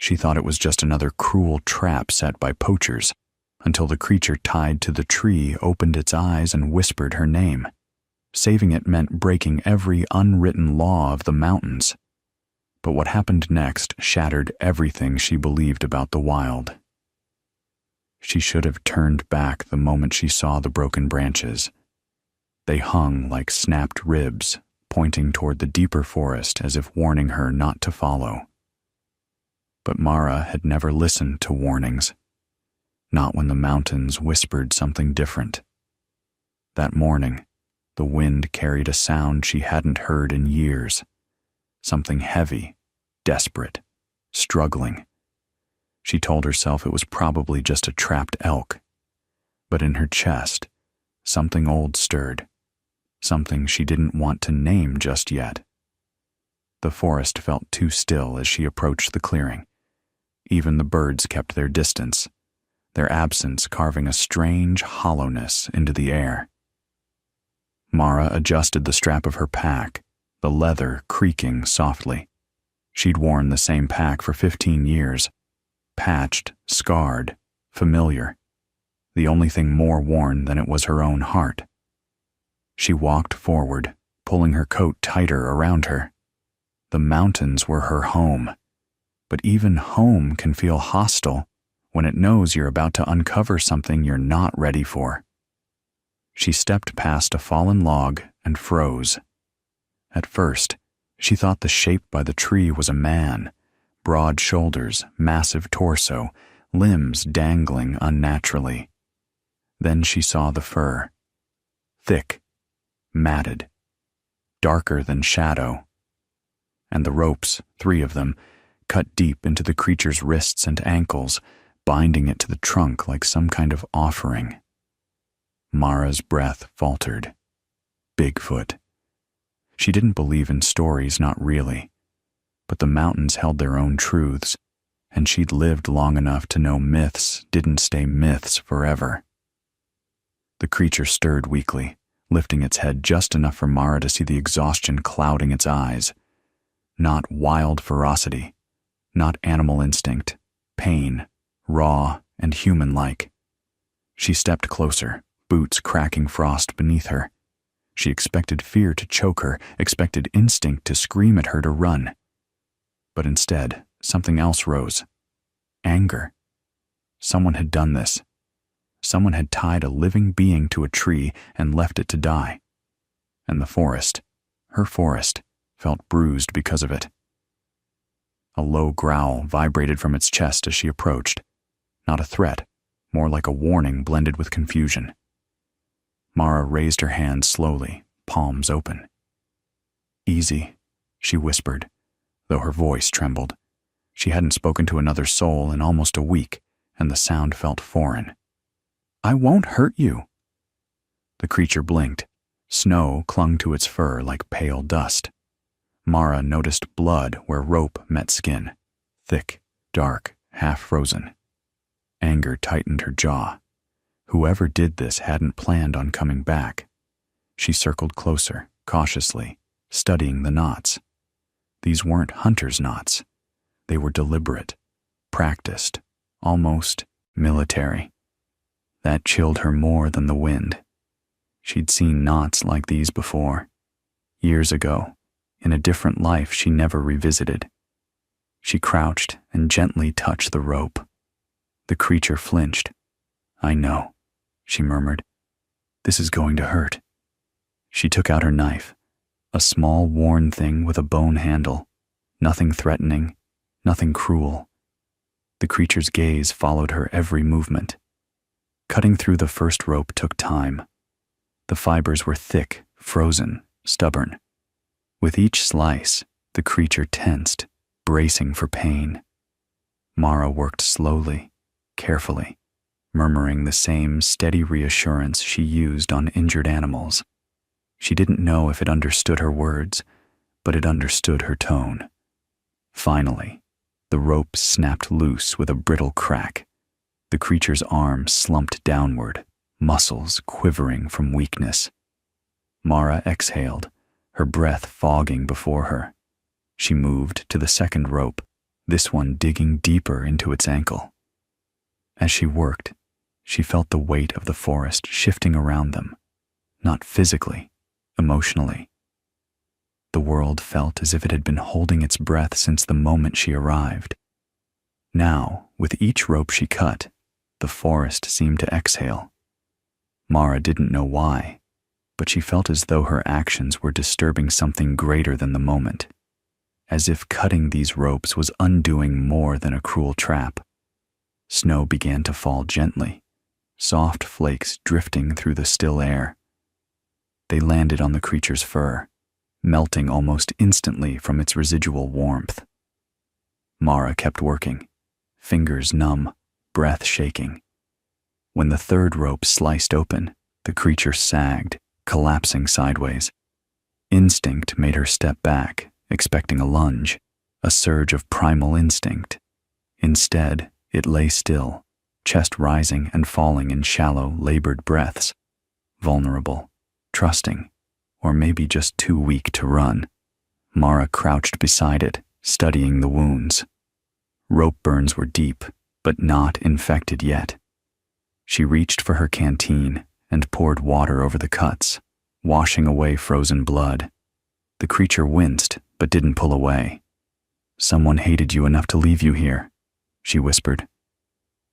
She thought it was just another cruel trap set by poachers, until the creature tied to the tree opened its eyes and whispered her name. Saving it meant breaking every unwritten law of the mountains. But what happened next shattered everything she believed about the wild. She should have turned back the moment she saw the broken branches. They hung like snapped ribs, pointing toward the deeper forest as if warning her not to follow. But Mara had never listened to warnings, not when the mountains whispered something different. That morning, the wind carried a sound she hadn't heard in years, something heavy, desperate, struggling. She told herself it was probably just a trapped elk, but in her chest, something old stirred, something she didn't want to name just yet. The forest felt too still as she approached the clearing. Even the birds kept their distance, their absence carving a strange hollowness into the air. Mara adjusted the strap of her pack, the leather creaking softly. She'd worn the same pack for 15 years, patched, scarred, familiar. The only thing more worn than it was her own heart. She walked forward, pulling her coat tighter around her. The mountains were her home, but even home can feel hostile when it knows you're about to uncover something you're not ready for. She stepped past a fallen log and froze. At first, she thought the shape by the tree was a man, broad shoulders, massive torso, limbs dangling unnaturally. Then she saw the fur. Thick, matted, darker than shadow. And the ropes, 3 of them, cut deep into the creature's wrists and ankles, binding it to the trunk like some kind of offering. Mara's breath faltered. Bigfoot. She didn't believe in stories, not really. But the mountains held their own truths, and she'd lived long enough to know myths didn't stay myths forever. The creature stirred weakly, lifting its head just enough for Mara to see the exhaustion clouding its eyes. Not wild ferocity, not animal instinct, pain, raw and human-like. She stepped closer, boots cracking frost beneath her. She expected fear to choke her, expected instinct to scream at her to run. But instead, something else rose. Anger. Someone had done this. Someone had tied a living being to a tree and left it to die. And the forest, her forest, felt bruised because of it. A low growl vibrated from its chest as she approached. Not a threat, more like a warning blended with confusion. Mara raised her hands slowly, palms open. "Easy," she whispered, though her voice trembled. She hadn't spoken to another soul in almost a week, and the sound felt foreign. "I won't hurt you." The creature blinked. Snow clung to its fur like pale dust. Mara noticed blood where rope met skin, thick, dark, half-frozen. Anger tightened her jaw. Whoever did this hadn't planned on coming back. She circled closer, cautiously, studying the knots. These weren't hunter's knots. They were deliberate, practiced, almost military. That chilled her more than the wind. She'd seen knots like these before. Years ago, in a different life she never revisited. She crouched and gently touched the rope. The creature flinched. "I know," she murmured. "This is going to hurt." She took out her knife, a small worn thing with a bone handle. Nothing threatening, nothing cruel. The creature's gaze followed her every movement. Cutting through the first rope took time. The fibers were thick, frozen, stubborn. With each slice, the creature tensed, bracing for pain. Mara worked slowly, carefully, murmuring the same steady reassurance she used on injured animals. She didn't know if it understood her words, but it understood her tone. Finally, the rope snapped loose with a brittle crack. The creature's arm slumped downward, muscles quivering from weakness. Mara exhaled, her breath fogging before her. She moved to the second rope, this one digging deeper into its ankle. As she worked, she felt the weight of the forest shifting around them, not physically, emotionally. The world felt as if it had been holding its breath since the moment she arrived. Now, with each rope she cut, the forest seemed to exhale. Mara didn't know why, but she felt as though her actions were disturbing something greater than the moment, as if cutting these ropes was undoing more than a cruel trap. Snow began to fall gently, soft flakes drifting through the still air. They landed on the creature's fur, melting almost instantly from its residual warmth. Mara kept working, fingers numb, breath shaking. When the third rope sliced open, the creature sagged, collapsing sideways. Instinct made her step back, expecting a lunge, a surge of primal instinct. Instead, it lay still, chest rising and falling in shallow, labored breaths, vulnerable, trusting, or maybe just too weak to run. Mara crouched beside it, studying the wounds. Rope burns were deep, but not infected yet. She reached for her canteen and poured water over the cuts, washing away frozen blood. The creature winced, but didn't pull away. "Someone hated you enough to leave you here," she whispered.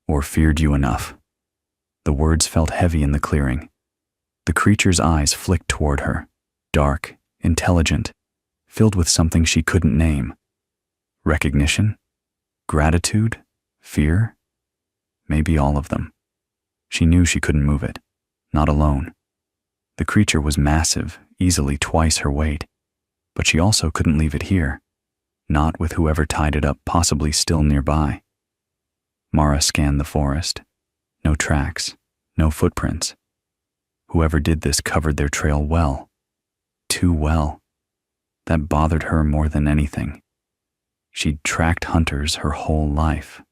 "Or feared you enough." The words felt heavy in the clearing. The creature's eyes flicked toward her, dark, intelligent, filled with something she couldn't name. Recognition? Gratitude? Fear? Maybe all of them. She knew she couldn't move it, not alone. The creature was massive, easily twice her weight, but she also couldn't leave it here, not with whoever tied it up possibly still nearby. Mara scanned the forest. No tracks, no footprints. Whoever did this covered their trail well. Too well. That bothered her more than anything. She'd tracked hunters her whole life,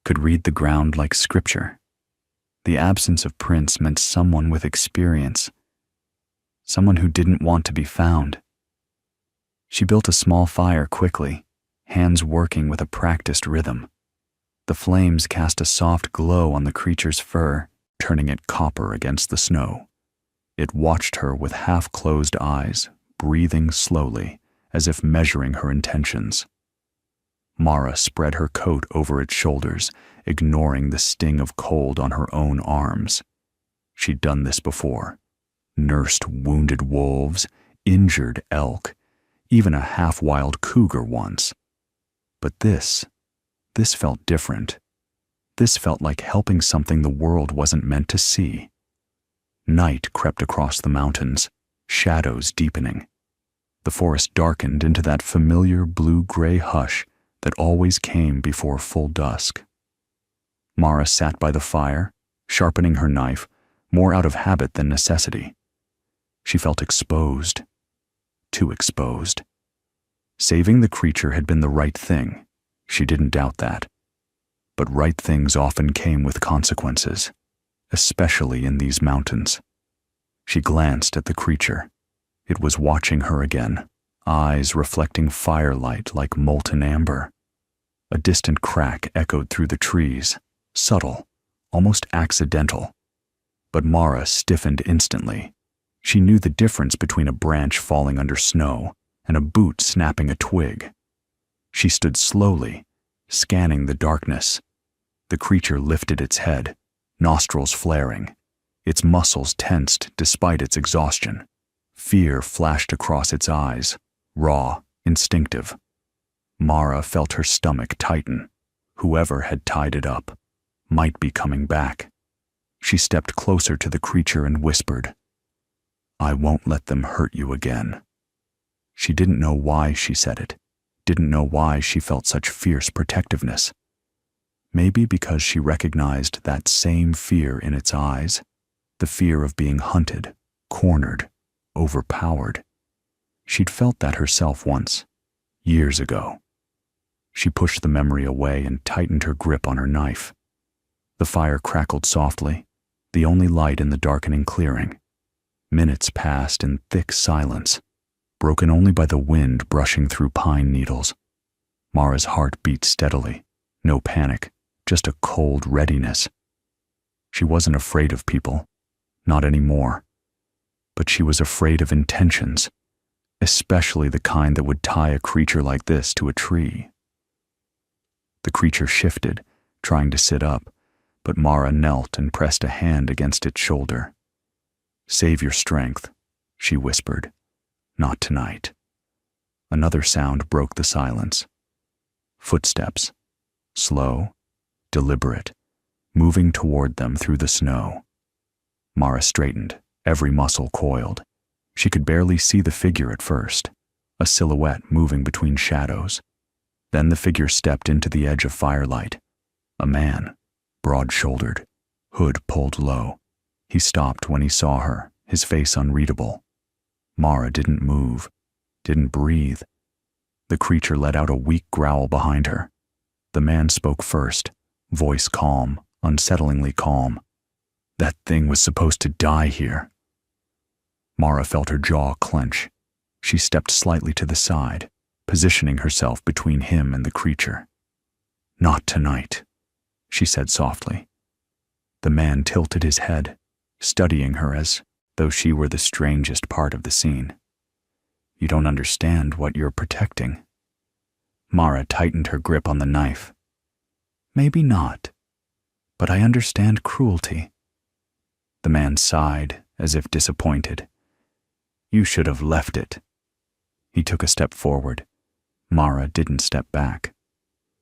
could read the ground like scripture. The absence of prints meant someone with experience, someone who didn't want to be found. She built a small fire quickly, hands working with a practiced rhythm. The flames cast a soft glow on the creature's fur, turning it copper against the snow. It watched her with half-closed eyes, breathing slowly, as if measuring her intentions. Mara spread her coat over its shoulders, ignoring the sting of cold on her own arms. She'd done this before. Nursed wounded wolves, injured elk, even a half-wild cougar once. But this felt different. This felt like helping something the world wasn't meant to see. Night crept across the mountains, shadows deepening. The forest darkened into that familiar blue-gray hush that always came before full dusk. Mara sat by the fire, sharpening her knife, more out of habit than necessity. She felt exposed. Too exposed. Saving the creature had been the right thing. She didn't doubt that. But right things often came with consequences, especially in these mountains. She glanced at the creature. It was watching her again, eyes reflecting firelight like molten amber. A distant crack echoed through the trees, subtle, almost accidental. But Mara stiffened instantly. She knew the difference between a branch falling under snow and a boot snapping a twig. She stood slowly, scanning the darkness. The creature lifted its head, nostrils flaring, its muscles tensed despite its exhaustion. Fear flashed across its eyes, raw, instinctive. Mara felt her stomach tighten. Whoever had tied it up might be coming back. She stepped closer to the creature and whispered, "I won't let them hurt you again." She didn't know why she said it, didn't know why she felt such fierce protectiveness. Maybe because she recognized that same fear in its eyes, the fear of being hunted, cornered, overpowered. She'd felt that herself once, years ago. She pushed the memory away and tightened her grip on her knife. The fire crackled softly, the only light in the darkening clearing. Minutes passed in thick silence, broken only by the wind brushing through pine needles. Mara's heart beat steadily. No panic, just a cold readiness. She wasn't afraid of people, not anymore. But she was afraid of intentions, especially the kind that would tie a creature like this to a tree. The creature shifted, trying to sit up, but Mara knelt and pressed a hand against its shoulder. "Save your strength," she whispered. "Not tonight." Another sound broke the silence. Footsteps, slow, deliberate, moving toward them through the snow. Mara straightened, every muscle coiled. She could barely see the figure at first, a silhouette moving between shadows. Then the figure stepped into the edge of firelight. A man, broad-shouldered, hood pulled low. He stopped when he saw her, his face unreadable. Mara didn't move, didn't breathe. The creature let out a weak growl behind her. The man spoke first, voice calm, unsettlingly calm. "That thing was supposed to die here." Mara felt her jaw clench. She stepped slightly to the side, positioning herself between him and the creature. "Not tonight," she said softly. The man tilted his head, studying her as though she were the strangest part of the scene. "You don't understand what you're protecting." Mara tightened her grip on the knife. "Maybe not, but I understand cruelty." The man sighed, as if disappointed. "You should have left it." He took a step forward. Mara didn't step back.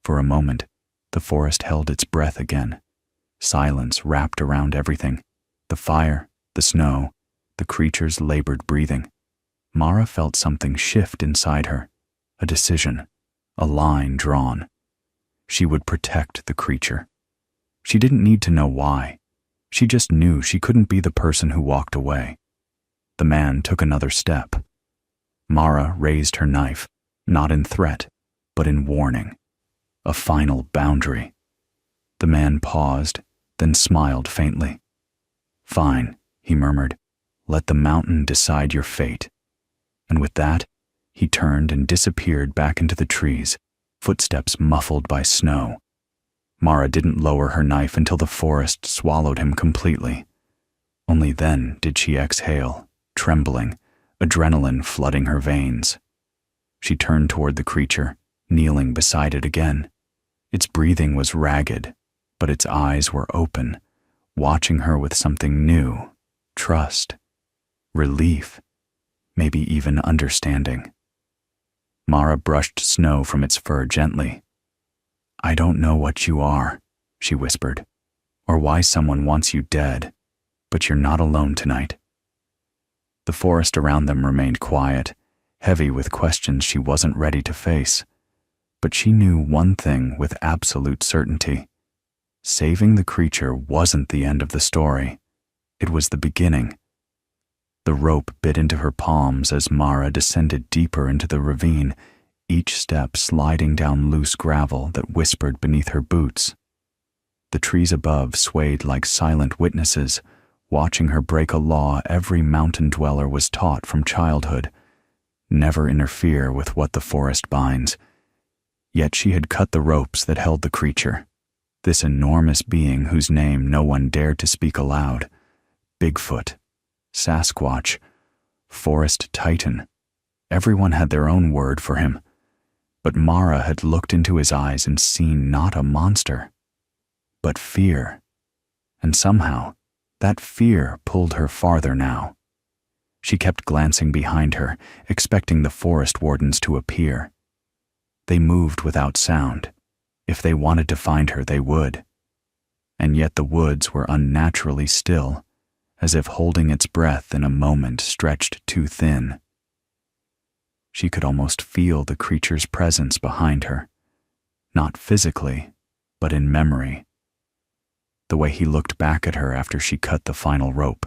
For a moment, the forest held its breath again. Silence wrapped around everything. The fire, the snow, the creature's labored breathing. Mara felt something shift inside her, a decision, a line drawn. She would protect the creature. She didn't need to know why. She just knew she couldn't be the person who walked away. The man took another step. Mara raised her knife, not in threat, but in warning. A final boundary. The man paused, then smiled faintly. "Fine," he murmured. "Let the mountain decide your fate." And with that, he turned and disappeared back into the trees, footsteps muffled by snow. Mara didn't lower her knife until the forest swallowed him completely. Only then did she exhale, trembling, adrenaline flooding her veins. She turned toward the creature, kneeling beside it again. Its breathing was ragged, but its eyes were open, watching her with something new, trust, relief, maybe even understanding. Mara brushed snow from its fur gently. "I don't know what you are," she whispered, "or why someone wants you dead, but you're not alone tonight." The forest around them remained quiet, heavy with questions she wasn't ready to face. But she knew one thing with absolute certainty. Saving the creature wasn't the end of the story. It was the beginning. The rope bit into her palms as Mara descended deeper into the ravine, each step sliding down loose gravel that whispered beneath her boots. The trees above swayed like silent witnesses, watching her break a law every mountain dweller was taught from childhood. Never interfere with what the forest binds. Yet she had cut the ropes that held the creature, this enormous being whose name no one dared to speak aloud. Bigfoot, Sasquatch, Forest Titan. Everyone had their own word for him. But Mara had looked into his eyes and seen not a monster, but fear. And somehow, that fear pulled her farther now. She kept glancing behind her, expecting the forest wardens to appear. They moved without sound. If they wanted to find her, they would. And yet the woods were unnaturally still, as if holding its breath in a moment stretched too thin. She could almost feel the creature's presence behind her, not physically, but in memory. The way he looked back at her after she cut the final rope,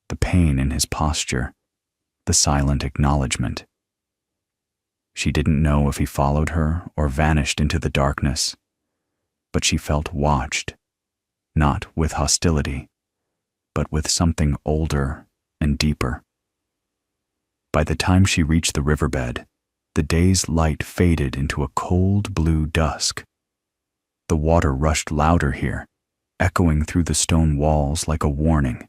the pain in his posture, the silent acknowledgement. She didn't know if he followed her or vanished into the darkness, but she felt watched, not with hostility, but with something older and deeper. By the time she reached the riverbed, The day's light faded into a cold blue dusk. The water rushed louder here, echoing through the stone walls like a warning.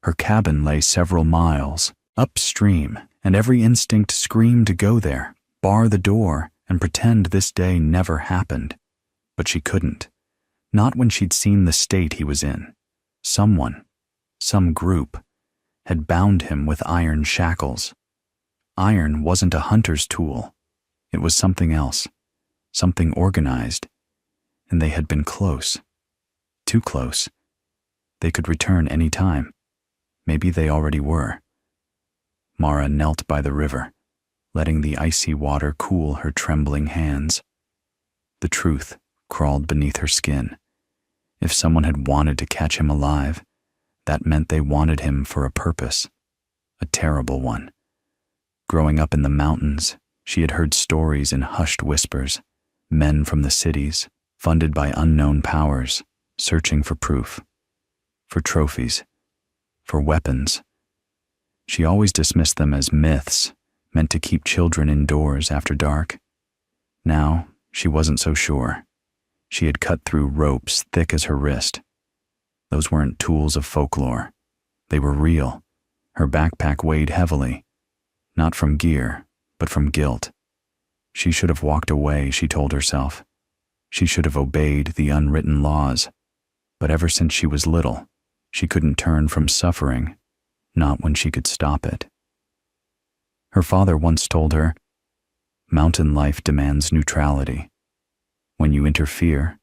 Her cabin lay several miles upstream, and every instinct screamed to go there, bar the door, and pretend this day never happened. But she couldn't. Not when she'd seen the state he was in. Someone, some group, had bound him with iron shackles. Iron wasn't a hunter's tool. It was something else, something organized. And they had been close. Too close. They could return any time. Maybe they already were. Mara knelt by the river, letting the icy water cool her trembling hands. The truth crawled beneath her skin. If someone had wanted to catch him alive, that meant they wanted him for a purpose, a terrible one. Growing up in the mountains, she had heard stories in hushed whispers, men from the cities, funded by unknown powers, searching for proof, for trophies, for weapons. She always dismissed them as myths, meant to keep children indoors after dark. Now, she wasn't so sure. She had cut through ropes thick as her wrist. Those weren't tools of folklore. They were real. Her backpack weighed heavily, not from gear, but from guilt. She should have walked away, she told herself. She should have obeyed the unwritten laws. But ever since she was little, she couldn't turn from suffering, not when she could stop it. Her father once told her, "Mountain life demands neutrality. When you interfere,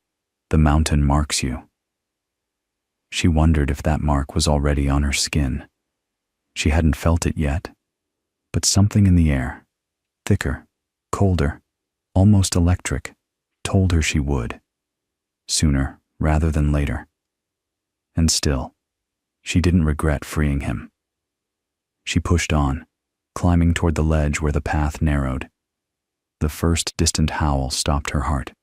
the mountain marks you." She wondered if that mark was already on her skin. She hadn't felt it yet, but something in the air, thicker, colder, almost electric, told her she would, sooner rather than later. And still, she didn't regret freeing him. She pushed on, climbing toward the ledge where the path narrowed. The first distant howl stopped her heart.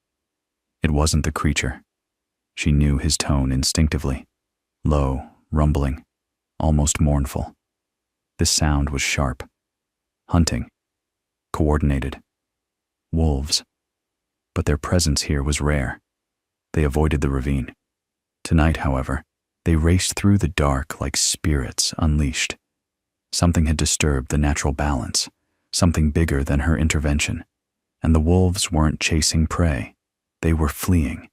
It wasn't the creature. She knew his tone instinctively, low, rumbling, almost mournful. This sound was sharp. Hunting. Coordinated. Wolves. But their presence here was rare. They avoided the ravine. Tonight, however, they raced through the dark like spirits unleashed. Something had disturbed the natural balance, something bigger than her intervention, and the wolves weren't chasing prey. They were fleeing.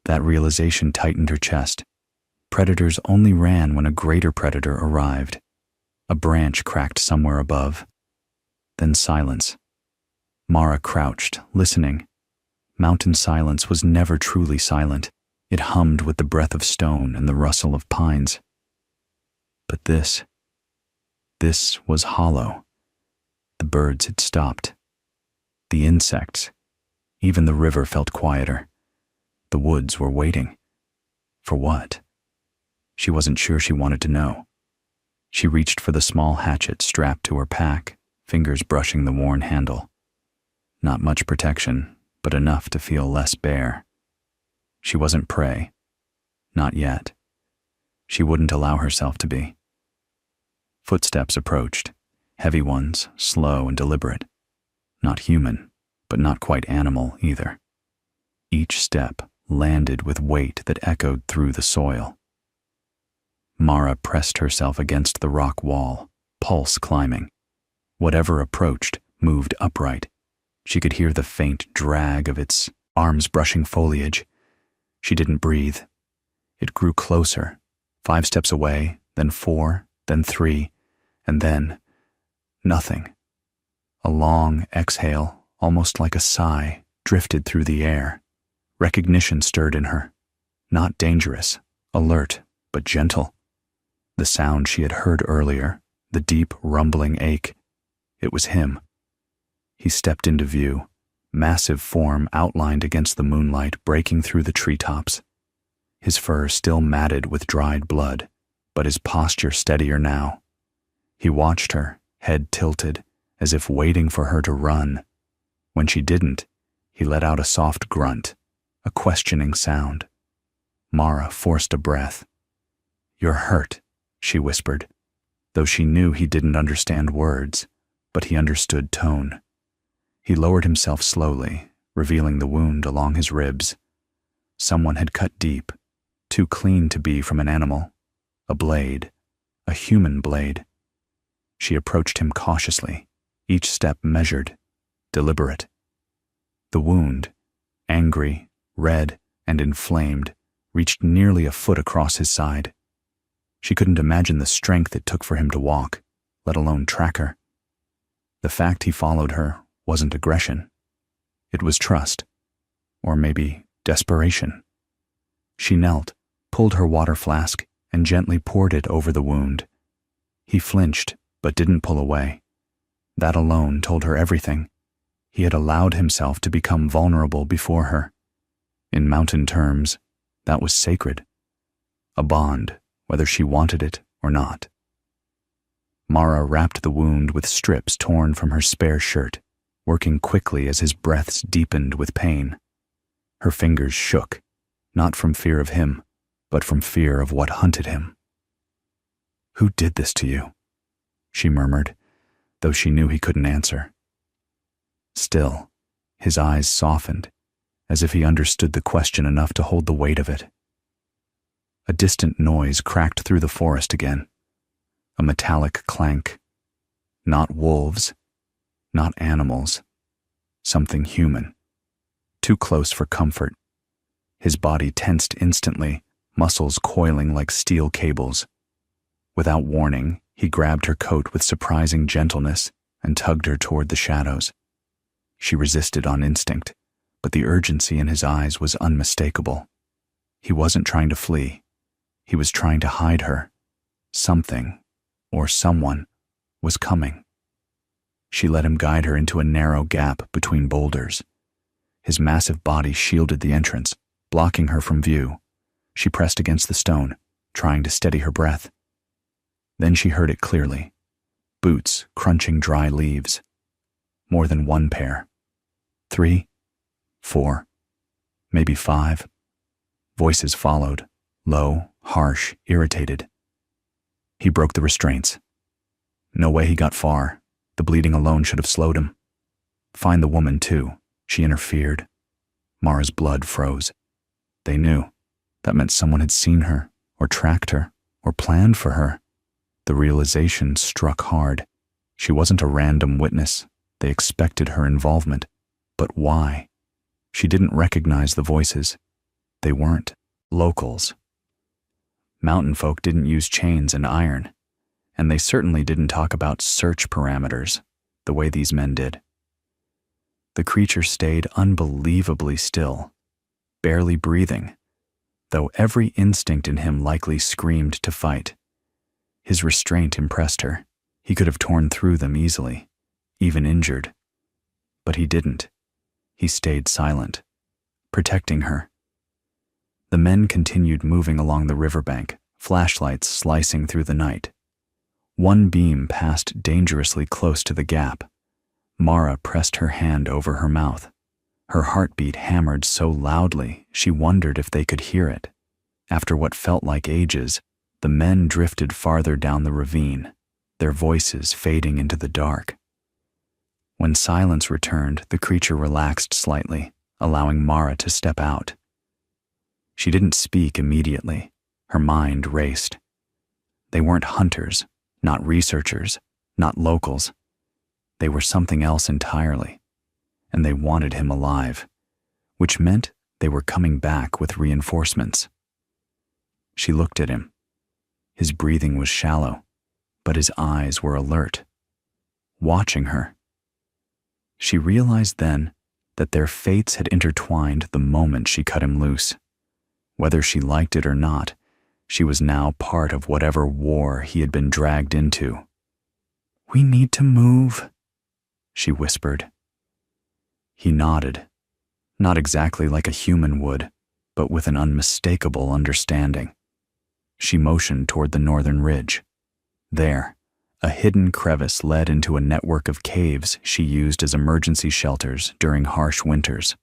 That realization tightened her chest. Predators only ran when a greater predator arrived. A branch cracked somewhere above. Then silence. Mara crouched, listening. Mountain silence was never truly silent. It hummed with the breath of stone and the rustle of pines. But this was hollow. The birds had stopped. The insects, even the river felt quieter. The woods were waiting. For what? She wasn't sure she wanted to know. She reached for the small hatchet strapped to her pack, fingers brushing the worn handle. Not much protection, but enough to feel less bare. She wasn't prey. Not yet. She wouldn't allow herself to be. Footsteps approached, heavy ones, slow and deliberate. Not human, but not quite animal either. Each step landed with weight that echoed through the soil. Mara pressed herself against the rock wall, pulse climbing. Whatever approached moved upright. She could hear the faint drag of its arms brushing foliage. She didn't breathe. It grew closer, 5 steps away, then 4, then 3, and then nothing. A long exhale, almost like a sigh, drifted through the air. Recognition stirred in her. Not dangerous, alert, but gentle. The sound she had heard earlier, the deep, rumbling ache. It was him. He stepped into view, massive form outlined against the moonlight breaking through the treetops. His fur still matted with dried blood, but his posture steadier now. He watched her, head tilted, as if waiting for her to run. When she didn't, he let out a soft grunt, a questioning sound. Mara forced a breath. "You're hurt," she whispered, though she knew he didn't understand words, but he understood tone. He lowered himself slowly, revealing the wound along his ribs. Someone had cut deep, too clean to be from an animal. A blade, a human blade. She approached him cautiously, each step measured, deliberate. The wound, angry, red, and inflamed, reached nearly a foot across his side. She couldn't imagine the strength it took for him to walk, let alone track her. The fact he followed her wasn't aggression. It was trust, or maybe desperation. She knelt, pulled her water flask, and gently poured it over the wound. He flinched, but didn't pull away. That alone told her everything. He had allowed himself to become vulnerable before her. In mountain terms, that was sacred. A bond, whether she wanted it or not. Mara wrapped the wound with strips torn from her spare shirt, working quickly as his breaths deepened with pain. Her fingers shook, not from fear of him, but from fear of what hunted him. "Who did this to you?" she murmured, though she knew he couldn't answer. Still, his eyes softened, as if he understood the question enough to hold the weight of it. A distant noise cracked through the forest again, a metallic clank. Not wolves, not animals, something human, too close for comfort. His body tensed instantly, muscles coiling like steel cables. Without warning, he grabbed her coat with surprising gentleness and tugged her toward the shadows. She resisted on instinct, but the urgency in his eyes was unmistakable. He wasn't trying to flee. He was trying to hide her. Something, or someone, was coming. She let him guide her into a narrow gap between boulders. His massive body shielded the entrance, blocking her from view. She pressed against the stone, trying to steady her breath. Then she heard it clearly. Boots crunching dry leaves. More than one pair. 3, 4, maybe 5. Voices followed, low, harsh, irritated. He broke the restraints. No way he got far. The bleeding alone should have slowed him. Find the woman, too, she interfered. Mara's blood froze. They knew. That meant someone had seen her, or tracked her, or planned for her. The realization struck hard. She wasn't a random witness. They expected her involvement. But why? She didn't recognize the voices. They weren't locals. Mountain folk didn't use chains and iron, and they certainly didn't talk about search parameters the way these men did. The creature stayed unbelievably still, barely breathing, though every instinct in him likely screamed to fight. His restraint impressed her. He could have torn through them easily, even injured. But he didn't. He stayed silent, protecting her. The men continued moving along the riverbank, flashlights slicing through the night. One beam passed dangerously close to the gap. Mara pressed her hand over her mouth. Her heartbeat hammered so loudly she wondered if they could hear it. After what felt like ages, the men drifted farther down the ravine, their voices fading into the dark. When silence returned, the creature relaxed slightly, allowing Mara to step out. She didn't speak immediately. Her mind raced. They weren't hunters, not researchers, not locals. They were something else entirely, and they wanted him alive, which meant they were coming back with reinforcements. She looked at him. His breathing was shallow, but his eyes were alert, watching her. She realized then that their fates had intertwined the moment she cut him loose. Whether she liked it or not, she was now part of whatever war he had been dragged into. "We need to move," she whispered. He nodded, not exactly like a human would, but with an unmistakable understanding. She motioned toward the northern ridge. There, a hidden crevice led into a network of caves she used as emergency shelters during harsh winters.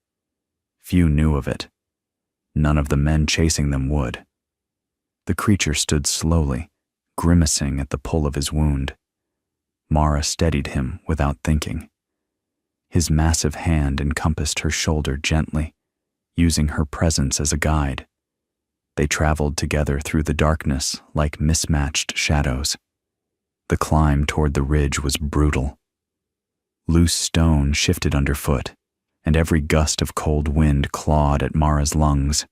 Few knew of it. None of the men chasing them would. The creature stood slowly, grimacing at the pull of his wound. Mara steadied him without thinking. His massive hand encompassed her shoulder gently, using her presence as a guide. They traveled together through the darkness like mismatched shadows. The climb toward the ridge was brutal. Loose stone shifted underfoot, and every gust of cold wind clawed at Mara's lungs.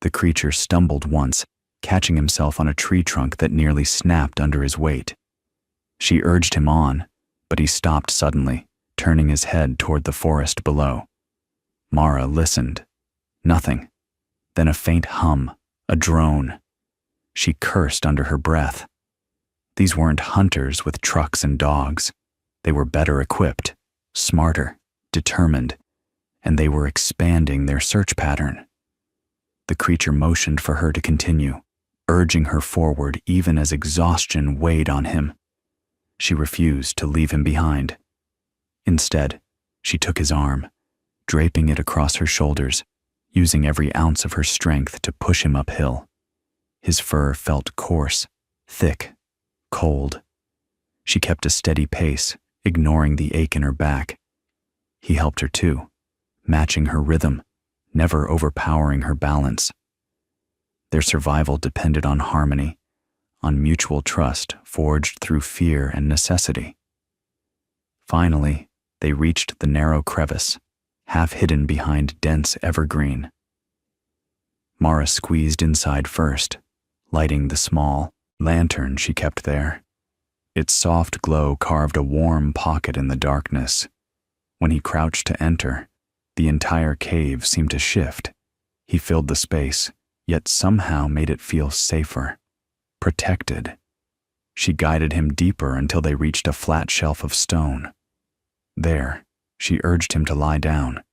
The creature stumbled once, catching himself on a tree trunk that nearly snapped under his weight. She urged him on, but he stopped suddenly, turning his head toward the forest below. Mara listened. Nothing. Then a faint hum, a drone. She cursed under her breath. These weren't hunters with trucks and dogs. They were better equipped, smarter, determined, and they were expanding their search pattern. The creature motioned for her to continue, urging her forward even as exhaustion weighed on him. She refused to leave him behind. Instead, she took his arm, draping it across her shoulders, using every ounce of her strength to push him uphill. His fur felt coarse, thick, cold. She kept a steady pace, ignoring the ache in her back. He helped her too, matching her rhythm, never overpowering her balance. Their survival depended on harmony, on mutual trust forged through fear and necessity. Finally, they reached the narrow crevice, half hidden behind dense evergreen. Mara squeezed inside first, lighting the small lantern she kept there. Its soft glow carved a warm pocket in the darkness. When he crouched to enter, the entire cave seemed to shift. He filled the space, yet somehow made it feel safer, protected. She guided him deeper until they reached a flat shelf of stone. There, she urged him to lie down.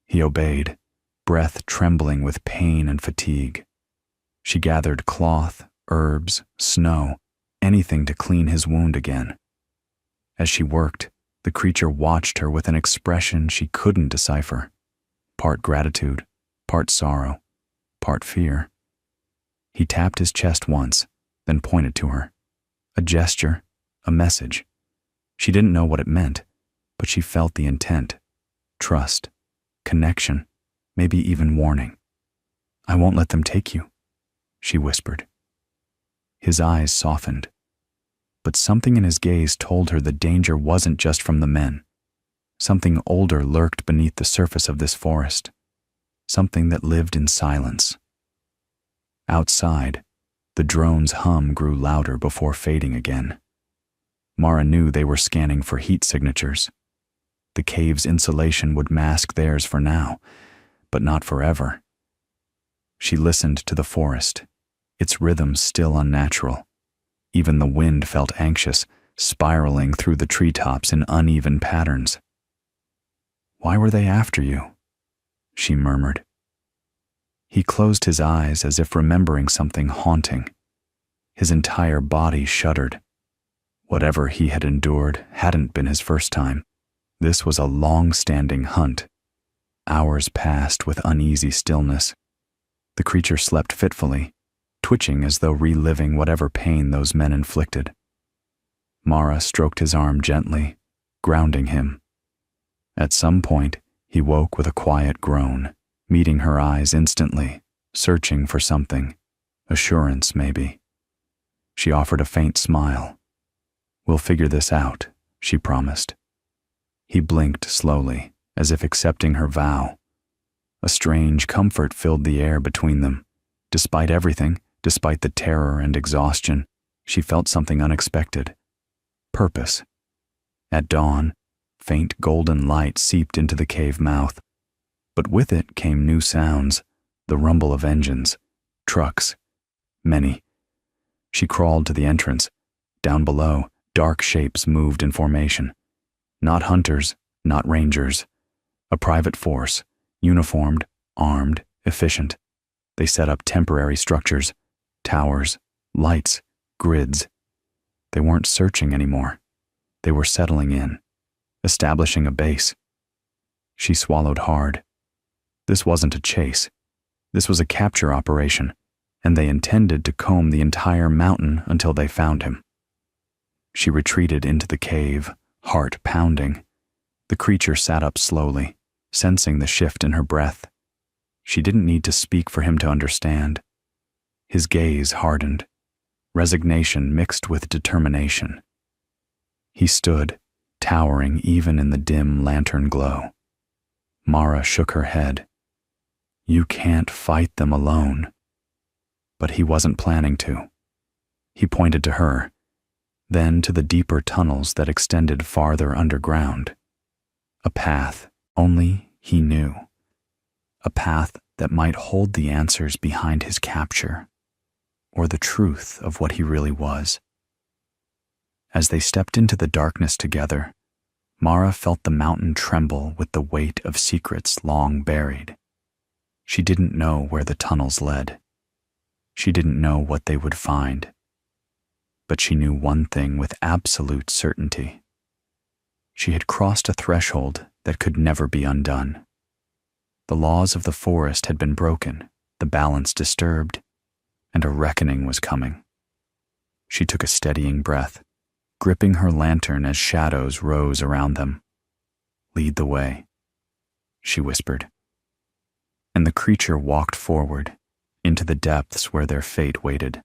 He obeyed, breath trembling with pain and fatigue. She gathered cloth, herbs, snow, anything to clean his wound again. As she worked, the creature watched her with an expression she couldn't decipher. Part gratitude, part sorrow, part fear. He tapped his chest once, then pointed to her. A gesture, a message. She didn't know what it meant, but she felt the intent. Trust, connection, maybe even warning. "I won't let them take you," she whispered. His eyes softened, but something in his gaze told her the danger wasn't just from the men. Something older lurked beneath the surface of this forest, something that lived in silence. Outside, the drone's hum grew louder before fading again. Mara knew they were scanning for heat signatures. The cave's insulation would mask theirs for now, but not forever. She listened to the forest, its rhythm still unnatural. Even the wind felt anxious, spiraling through the treetops in uneven patterns. "Why were they after you?" she murmured. He closed his eyes as if remembering something haunting. His entire body shuddered. Whatever he had endured hadn't been his first time. This was a long-standing hunt. Hours passed with uneasy stillness. The creature slept fitfully, twitching as though reliving whatever pain those men inflicted. Mara stroked his arm gently, grounding him. At some point, he woke with a quiet groan, meeting her eyes instantly, searching for something, assurance maybe. She offered a faint smile. "We'll figure this out," she promised. He blinked slowly, as if accepting her vow. A strange comfort filled the air between them. Despite everything, despite the terror and exhaustion, she felt something unexpected. Purpose. At dawn, faint golden light seeped into the cave mouth, but with it came new sounds, the rumble of engines, trucks, many. She crawled to the entrance. Down below, dark shapes moved in formation. Not hunters, not rangers. A private force, uniformed, armed, efficient. They set up temporary structures, towers, lights, grids. They weren't searching anymore. They were settling in, establishing a base. She swallowed hard. This wasn't a chase. This was a capture operation, and they intended to comb the entire mountain until they found him. She retreated into the cave, heart pounding. The creature sat up slowly, sensing the shift in her breath. She didn't need to speak for him to understand. His gaze hardened, resignation mixed with determination. He stood, towering even in the dim lantern glow. Mara shook her head. You can't fight them alone. But he wasn't planning to. He pointed to her, then to the deeper tunnels that extended farther underground. A path only he knew. A path that might hold the answers behind his capture, or the truth of what he really was. As they stepped into the darkness together, Mara felt the mountain tremble with the weight of secrets long buried. She didn't know where the tunnels led. She didn't know what they would find. But she knew one thing with absolute certainty. She had crossed a threshold that could never be undone. The laws of the forest had been broken, the balance disturbed, and a reckoning was coming. She took a steadying breath, gripping her lantern as shadows rose around them. Lead the way, she whispered. And the creature walked forward, into the depths where their fate waited.